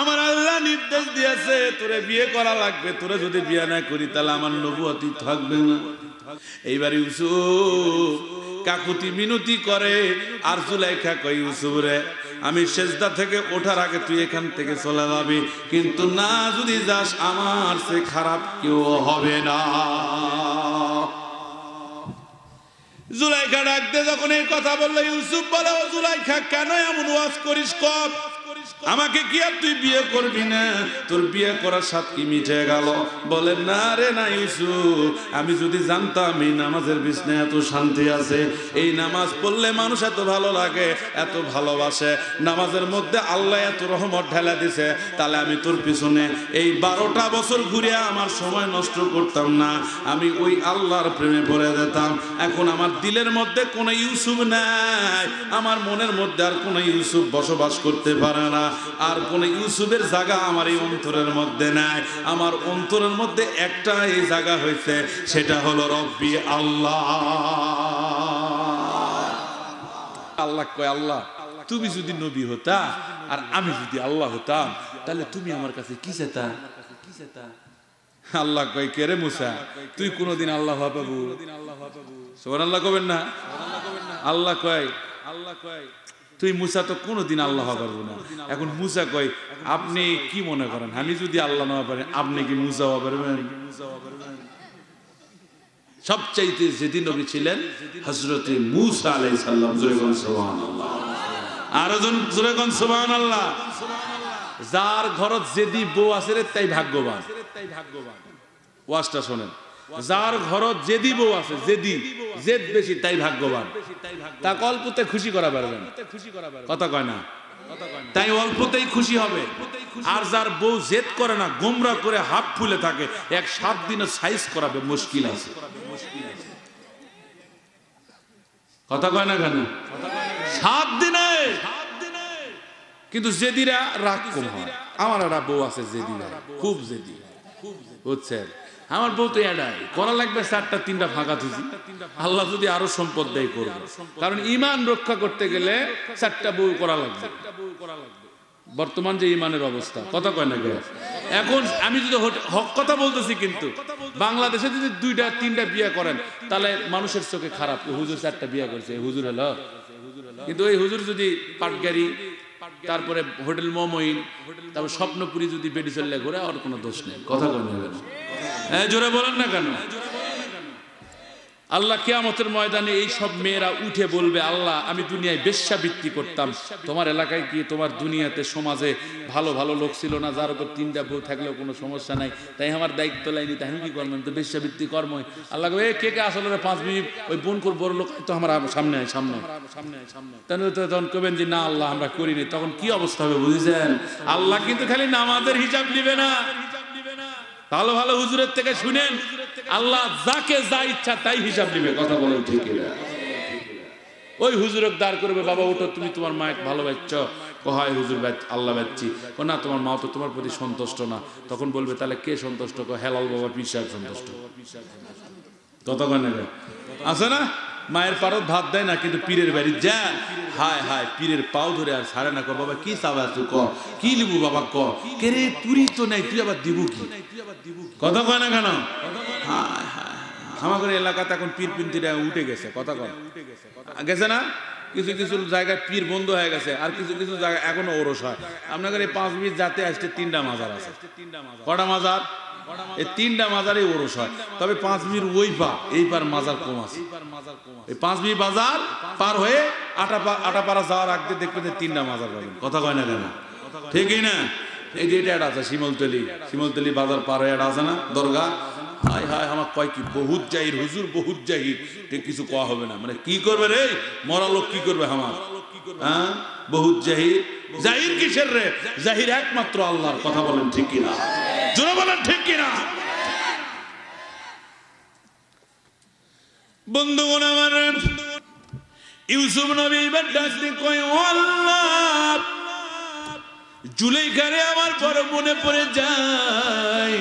আমার আল্লাহ নির্দেশ দিয়েছে তোরে বিয়ে করা লাগবে, তোরে যদি বিয়ে না করি তাহলে আমার নবুয়তি থাকবে না। এইবার ইউসুফ কাকুতি মিনতি করে, আর জুলাইখা কয় ইউসুফ রে আমি সেজদা থেকে ওঠার আগে তুই এখান থেকে চলে যাবি, কিন্তু না যদি যাস আমার সে খারাপ কেউ হবে না। জুলাইখা ডাকতে যখন এই কথা বললো, ইউসুফ বলে ও জুলাইখা কেন এমন ওয়াজ করিস? কর আমাকে কি আর তুই বিয়ে করবি না? তোর বিয়ে করার স্বাদ কি মিটে গেল? বলে না রে না ইউসুফ, আমি যদি জানতাম এই নামাজের বিছনায় এত শান্তি আছে, এই নামাজ পড়লে মানুষ এত ভালো লাগে, এত ভালোবাসে, নামাজের মধ্যে আল্লাহ এত রহমত ঢেলা দিছে, তাহলে আমি তোর পিছনে এই 12টা বছর ঘুরে আমার সময় নষ্ট করতাম না, আমি ওই আল্লাহর প্রেমে পড়ে যেতাম। এখন আমার দিলের মধ্যে কোনো ইউসুফ নাই, আমার মনের মধ্যে আর কোনো ইউসুফ বসবাস করতে পারে না, আর কোন ইউসুফের জায়গা আমার এই অন্তরের মধ্যে নাই। আমার অন্তরের মধ্যে একটা এই জায়গা হয়েছে, সেটা হলো রব্বি আল্লাহ। আল্লাহ কয় আল্লাহ তুমি যদি নবী হতা আর আমি যদি আল্লাহ হতাম তাহলে তুমি আমার কাছে কি চেতা? আল্লাহ কয় কে রে মুসা, তুই কোনদিন আল্লাহ পাবো? সুবহানাল্লাহ কবেন না? আল্লাহ কয় তুই মুসা তো কোনোদিন আল্লাহ পারবো না। এখন মুসা কয় আপনি কি মনে করেন আমি যদি আল্লাহ না পারেন আপনি কি মুসা পারবেন? সবচাইতে যেদিন নবী ছিলেন হযরতে মুসা আলাইহিস সালাম। জোরে কোন সুবহানাল্লাহ, আর জোরে কোন সুবহানাল্লাহ। যার ঘরত যেদি বউ আছে রে তাই ভাগ্যবান। ওয়াজটা শুনেন, যার ঘরত যেদি বউ আছে, যেদি জেদ বেশি তাই ভাগ্যবান। তা অল্পতে খুশি করা পারবেন, কথা কয় না, তাই অল্পতেই খুশি হবে। আর যার বউ জেদ করে না, গোমরা করে হাত ফুলে থাকে, 7 দিনে সাইজ করাবে মুশকিল আছে, কথা কয় না কেন? 7 দিনে। কিন্তু জেদিরা রাগ কম হয়। আমার একটা বউ আছে জেদিরা, খুব জেদি, বুঝছেন? আমার বউ তো এডাই করা লাগবে 4টা 3টা ফাঁকা থুজি, আল্লাহ যদি আরো সম্পদ দেয় করবো, কারণ ইমান রক্ষা করতে গেলে 4টা বউ করা লাগবে। বর্তমান যে ইমানের অবস্থা, কথা কয় না কে? এখন আমি যদি হক কথা বলতেছি, কিন্তু বাংলাদেশে যদি 2টা 3টা বিয়ে করেন তাহলে মানুষের চোখে খারাপ, হুজুর 4টা বিয়ে করছে, হুজুর হলো। কিন্তু ওই হুজুর যদি পাটগাড়ি, তারপরে হোটেল মমইন, তারপর স্বপ্নপুরি যদি বেডি চললে ঘুরে, আর কোনো দোষ নেই, কথা কয় না কেন? জোরে বলেন না কেন? আল্লাহ কিয়ামতের ময়দানে এই সব মেয়েরা উঠে বলবে, আল্লাহ আমি দুনিয়ায় বেশ্যাবৃত্তি করতাম, তোমার এলাকায় কি তোমার দুনিয়াতে সমাজে ভালো ভালো লোক ছিল না, যার উপর 3টা বউ থাকলেও কোনো সমস্যা নাই, তাই আমার দায়িত্ব লাইনি, তাই আমি কি করলাম? তো বেশ্যাবৃত্তি কর্মই। আল্লাহ কে কে আসলে 5 মিনিট ওই বোন কর বড় লোক তো আমার সামনে তখন কবেন যে না আল্লাহ আমরা করিনি, তখন কি অবস্থা হবে বুঝেছেন? আল্লাহ কিন্তু খালি নামাজের হিসাব নিবে না, ভালো ভালো হুজুরের থেকে শুনেন, আল্লাহ যাকে যা ইচ্ছা তাই হিসাব নিবে, কথা বলেন ঠিক না? ওই হুজুরক দাঁড় করবে, বাবা ওঠো, তুমি তোমার মায়ের ভালোবাসছ, হয় হুজুর আল্লাহ বাচ্চি, ও না তোমার মা তো তোমার প্রতি সন্তুষ্ট না, তখন বলবে তাহলে কে সন্তুষ্ট? হেলাল বাবা পীর সাহেব সন্তুষ্ট, কথা কয় না? আছে না মায়ের পারত ভাত দেয় না, কিন্তু পীরের বাড়ি যা, হায় হায় পীরের পাও ধরে আর ছাড়ে না, বাবা কি চাবা তুই ক, কি লিবু বাবা ক, কে রে তুই তো নাই, তুই আবার দিব কি, কথা কয় না কেন? আমাদের এলাকাতে এখন পীর পিন্তিরা উঠে গেছে, কথা কয় গেছে না? কিছু কিছু জায়গায় পীর বন্ধ হয়ে গেছে, আর কিছু কিছু জায়গায় এখনো ওরস হয়। আপনাদের এই 5 জাতে আসতে 3টা মাজার আছে, কটা মাজার? এই 3টা মাজারই ওরস হয়, তবে 5 ওই পা এই পার মাজার কম আছে। এই 5 বাজার পার হয়ে আটাপাড়া যাওয়ার আগে দেখবে যে 3টা মাজার পাবেন, কথা কয় না কেন? ঠিকই না? এই যে এটা আছে শিমলতলি বাজার পার হয়ে আছে না দরগা, হায় হায় আমার কয় কি বহুত জাহির হুজুর, বহুত জাহির, ঠিক কিছু কোয়া হবে না, মানে কি করবে রে মরা লোক, কি করবে আমার? হ্যাঁ বহুত জাহির, জাহির কিসের রে? জাহির একমাত্র আল্লাহর, কথা বলেন ঠিক কিনা? জোরে বলেন ঠিক কিনা? বন্ধুগণ আমার, ইউসুফ নবী এবার ডাকতে কয়, আল্লাহ জুলাইখারে আমার বড় মনে পড়ে যায়,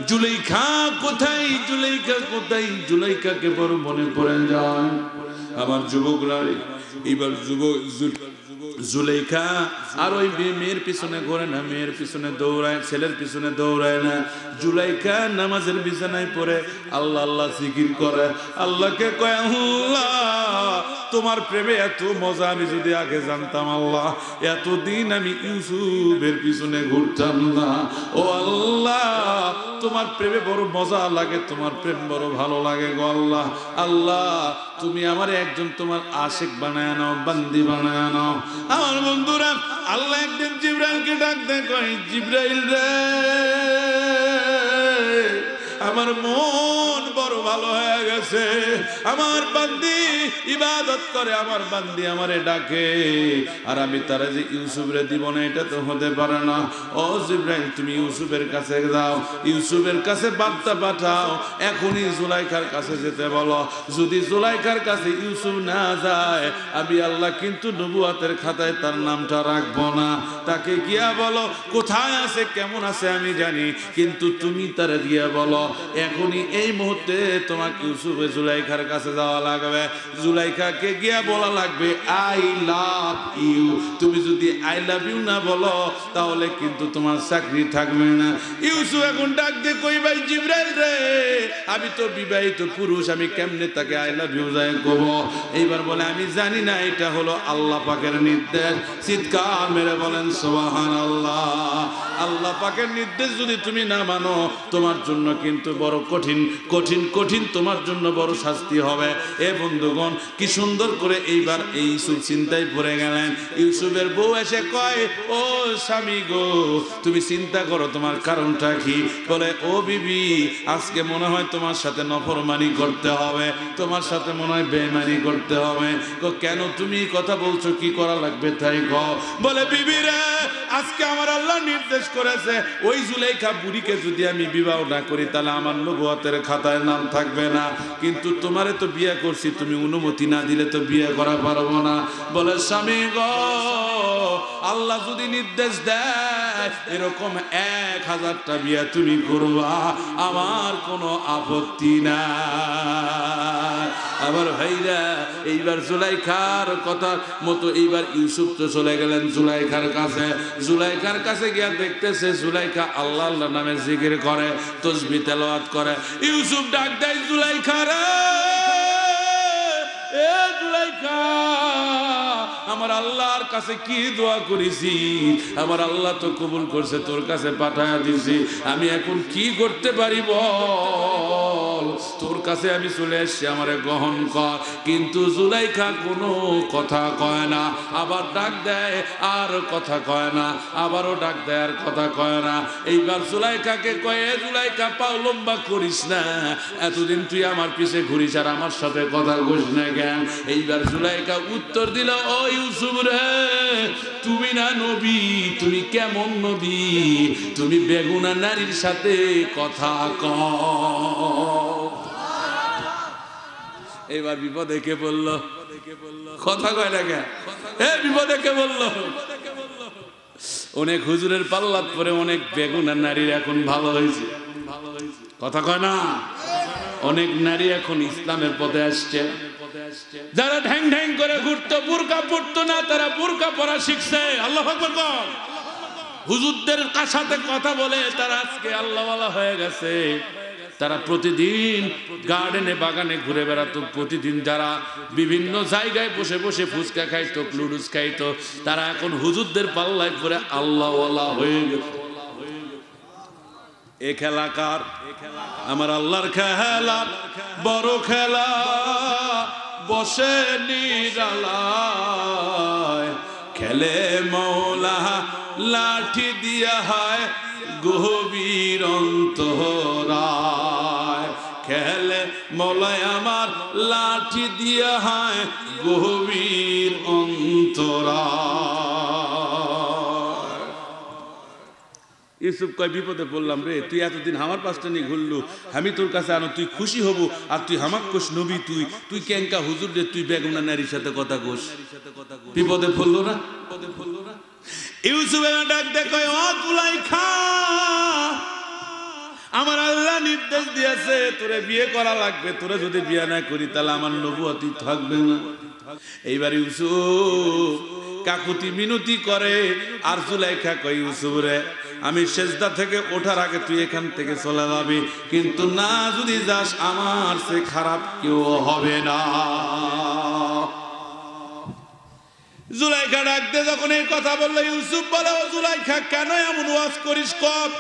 জুলাইখা কোথায়, জুলাইখা কোথায়, জুলাইখাকে বড় মনে পড়ে যায়। আমার যুবকরা এইবার জুলেখা আর ওই মেয়ের পিছনে ঘোরে না, মেয়ের পিছনে দৌড়ায়, ছেলের পিছনে দৌড়ায় না। জুলেখা নামাজের বিছানায় পড়ে আল্লাহ আল্লাহ জিকির করে, আল্লাহকে কয় আল্লাহ তোমার প্রেমে এত মজা আমি যদি আগে জানতাম, আল্লাহ এতদিন আমি ইউসুফের পিছনে ঘুরতাম না। ও আল্লাহ তোমার প্রেমে বড় মজা লাগে, তোমার প্রেম বড় ভালো লাগে গো আল্লাহ। আল্লাহ তুমি আমার একজন তোমার আশিক বানায় নাও, বান্দি বানায় নাও। আমার বন্ধুরা, আল্লাহ একদিন জিবরাইলকে ডাক দেয়, কয় জিবরাইল রে আমার মন বড় ভালো হয়ে গেছে, আমার বান্দি ইবাদত করে, আমার বান্দি আমারে ডাকে, আর আমি তারা যে ইউসুফরে দিব না এটা তো হতে পারে না। ও জিবরাইল তুমি ইউসুফের কাছে যাও, ইউসুফের কাছে বার্তা পাঠাও, এখনই জুলাইখার কাছে যেতে বলো। যদি জুলাইখার কাছে ইউসুফ না যায় আমি আল্লাহ কিন্তু নবুয়াতের খাতায় তার নামটা রাখবো না। তাকে গিয়া বলো কোথায় আছে কেমন আছে আমি জানি, কিন্তু তুমি তারা গিয়া বলো এখনই এই মুহূর্তে তোমাকে ইউসুফে জুলাইখার কাছে যাওয়া লাগবে। জুলাইখাকে গিয়া বলা লাগবে আই লাভ ইউ। তুমি যদি আই লাভ ইউ না বলো তাহলে কিন্তু তোমার চাকরি থাকবে না। ইউসুফ এখন ডাক দিয়ে কই ভাই জিবরাইল রে আমি তো বিবাহিত পুরুষ, আমি কেমনে তাকে আই লাভ ইউ যায় কব? এইবার বলে আমি জানি না, এটা হলো আল্লাহ পাকের নির্দেশ। চিৎকার মেরে বলেন সুবহানাল্লাহ। আল্লাহ পাকের নির্দেশ যদি তুমি না মানো তোমার জন্য কিন্তু বড় কঠিন কঠিন কঠিন তোমার জন্য বড় শাস্তি হবে। এ বন্ধুগণ কি সুন্দর করে এইবার এই ইউসুফ চিন্তায় পড়ে গেলেন। ইউসুফের বউ এসে কয় ও স্বামী গো তুমি চিন্তা করো তোমার কারণটা কি? বলে ও বিবি আজকে মনে হয় তোমার সাথে নফরমানি করতে হবে, তোমার সাথে মনে হয় বেঈমানি করতে হবে। কেন তুমি কথা বলছো, কি করা লাগবে তাই কও। বলে বিবি রে আজকে আমার আল্লাহ নির্দেশ করেছে ওই জুলাইখা বুড়িকে যদি আমি বিবাহ না করি তাহলে আমার নবুয়তের খাতায় নাম থাকবে না, কিন্তু তোমারে তো বিয়ে করছি, তুমি অনুমতি না দিলে তো বিয়ে করা পারবো না। বলে স্বামী গো আল্লাহ যদি নির্দেশ দেয় এরকম 1000টা বিয়ে তুমি করবা, আমার কোনো আপত্তি না। আবার ভাইরা এইবার জুলাইখার কথা মতো এইবার ইউসুফ তো চলে গেলেন জুলাইখার কাছে। জুলাইখার কাছে গিয়া দেখতেছে জুলাইখা আল্লাহ আল্লাহ নামে জিকির করে, তাসবিহ তেলাওয়াত করে। ইউসুফ ডাক দেয় জুলাইখা রে এ জুলাইখা আমার আল্লাহর কাছে কি দোয়া করেছি, আমার আল্লাহ তো কবুল করছে, তোর কাছে পাঠায়া দিছি, আমি এখন কি করতে পারি বল? তোর কাছে আমি চলে এসছি, আমারে গ্রহণ কর। কিন্তু জুলাইখা কোনো কথা কয় না, আবার ডাক দেয় আর কথা কয় না, আবারও ডাক দেয় আর কথা কয় না। এইবার জুলাইখাকে কয়ে জুলাইখা পাও লম্বা করিস না, এতদিন তুই আমার পিছে ঘুরিস আর আমার সাথে কথা কইস না কেন? এইবার জুলাইখা উত্তর দিল ও ইউসুফ রে তুমি না নবী, তুমি কেমন নবী, তুমি বেগুনা নারীর সাথে কথা কও। এবার বিপদে কে বললো, কথা কয় না কেন? বিপদে কে বললো? অনেক হুজুরের পাল্লাত পরে অনেক বেগুনা নারীর এখন ভালো হয়েছে, কথা কয় না? অনেক নারী এখন ইসলামের পথে আসছে। যারা ঢ্যাং ঢ্যাং করে ঘুরতো, বুরকা পড়তো না, তারা বুরকা পরা শিখছে। আল্লাহু আকবার বল। হুজুরদের সাথে কথা বলে তারা আজকে আল্লাহওয়ালা হয়ে গেছে। তারা প্রতিদিন গার্ডেনে বাগানে ঘুরে বেড়াতো, প্রতিদিন যারা বিভিন্ন জায়গায় বসে বসে ফুচকা খাইতো, লুডুস খাইতো, তারা এখন হুজুরদের পাল্লায় পরে আল্লাহওয়ালা হয়ে গেছে। এ খেলা কার? আমার আল্লাহর খেলা, বড় খেলা, বসে নিরালায় খেলে মৌলা, লাঠি দিয়া হয় গভীর অন্তরায়। খেলে মৌলায় আমার লাঠি দিয়া হয় গভীর অন্তরায়। ইউসুফ কয় বিপদে পড়লাম রে, তুই এতদিন আমার পাশটা নিয়ে ঘুরলু, আমি তোর কাছে আনো, তুই খুশি হব আর তুই হামাক কোষ নবী, তুই কেঙ্কা হুজুর রে, তুই বেগুনা নারীর সাথে কথা কোষ। বিপদে পড়লো না? ইউসুফ ডাক দে কয় ও জুলাইখা আমার আল্লাহ নির্দেশ দিয়েছে তোরে বিয়ে করা লাগবে, তোরে যদি বিয়ে না করি তাহলে আমার নবুয়তি থাকবে না। এইবার ইউসুফ কাকুতি মিনতি করে, আর জুলাইখা কই ইউসুফ রে আমি সেজদা থেকে ওঠার আগে তুই এখান থেকে চলে যাবি, কিন্তু না যদি যাস আমার সে খারাপ কেউ হবে না। জুলাইখা ডাকতে যখন এই কথা বললো, ইউসুফ বলে ও জুলাইখা কেন এমন ওয়াজ করিস? কব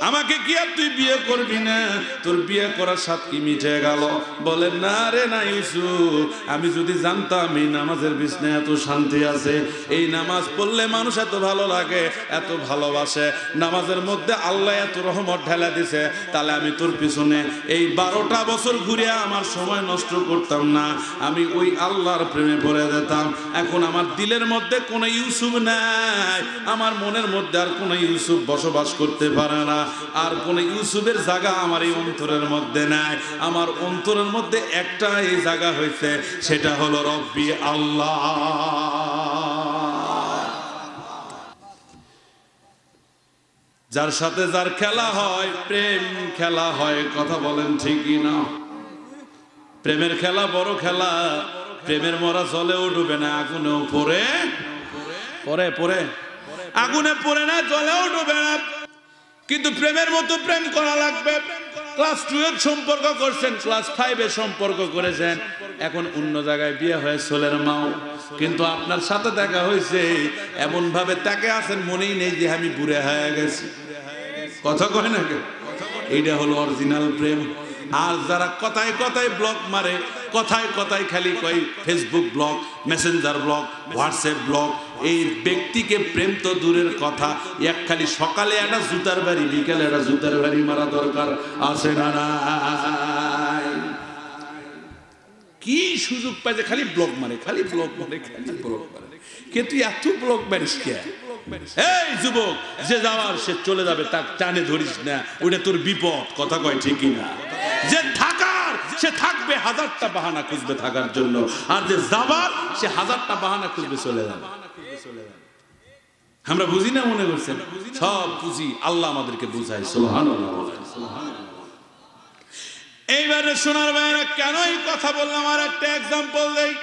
আমাকে কি আর তুই বিয়ে করবি না? তোর বিয়ে করার সাথ কি মিটে গেল? বলে না রে না ইউসুফ, আমি যদি জানতাম এই নামাজের বিছনায় এত শান্তি আছে, এই নামাজ পড়লে মানুষ এত ভালো লাগে, এত ভালোবাসে, নামাজের মধ্যে আল্লাহ এত রহমত ঢেলা দিছে, তাহলে আমি তোর পিছনে এই 12টা বছর ঘুরে আমার সময় নষ্ট করতাম না, আমি ওই আল্লাহর প্রেমে পড়ে যেতাম। এখন আমার দিলের মধ্যে কোনো ইউসুফ নাই, আমার মনের মধ্যে আর কোনো ইউসুফ বসবাস করতে পারে না, আর কোন ইউসুফের জায়গা আমার এই অন্তরের মধ্যে নাই। আমার অন্তরের মধ্যে একটা এই জায়গা হয়েছে, সেটা হলো রব্বি আল্লাহ। যার সাথে যার খেলা হয়, প্রেম খেলা হয়, কথা বলেন ঠিকই না? প্রেমের খেলা বড় খেলা, প্রেমের মরা জলেও ডুবে না, আগুনেও পড়ে পড়ে পড়ে আগুনে পড়ে না, জলেও ডুবে না, কিন্তু প্রেমের মতো প্রেম করা লাগবে। ক্লাস 2 এর সম্পর্ক করছেন, ক্লাস 5 এর সম্পর্ক করেছেন, এখন অন্য জায়গায় বিয়ে হয়ে ছোলের মাও, কিন্তু আপনার সাথে দেখা হয়েছে এমন ভাবে তাকে আছেন মনেই নেই যে আমি বুড়ে হয়ে গেছি। কথা কয় না কেউ? এইটা হলো অরিজিনাল প্রেম। আর যারা কথায় কথায় ব্লক মারে, কথায় কথায় খালি কয় Facebook block, Messenger block, WhatsApp block, এই ব্যক্তিকে প্রেম তো দূরের কথা, এক খালি সকালে একটা জুতার বাড়ি, বিকালে একটা জুতার বাড়ি মারা দরকার আছে না? কি সুযোগ পাইছে খালি ব্লক মারে, খালি ব্লক মারে, খালি ব্লক মারে। কিন্তু এত ব্লক মারিস কে? এই যুবক, যে যাওয়ার সে চলে যাবে, তার টানে ধরিস না, ওটা তোর বিপদ। কথা কয় ঠিকই না? যে থাকার সে থাকবে, 1000টা বাহানা খুঁজবে থাকার জন্য, আর যে যাবার সে 1000টা বাহানা খুঁজবে চলে যাবে। আমরা বুঝি না মনে করছেন? সব বুঝি, আল্লাহ আমাদেরকে বুঝায়। সুবহানাল্লাহ। এইবারে শোনার ভাইরা কেন এই কথা বললাম, আর একটা এক্সাম্পল দেই।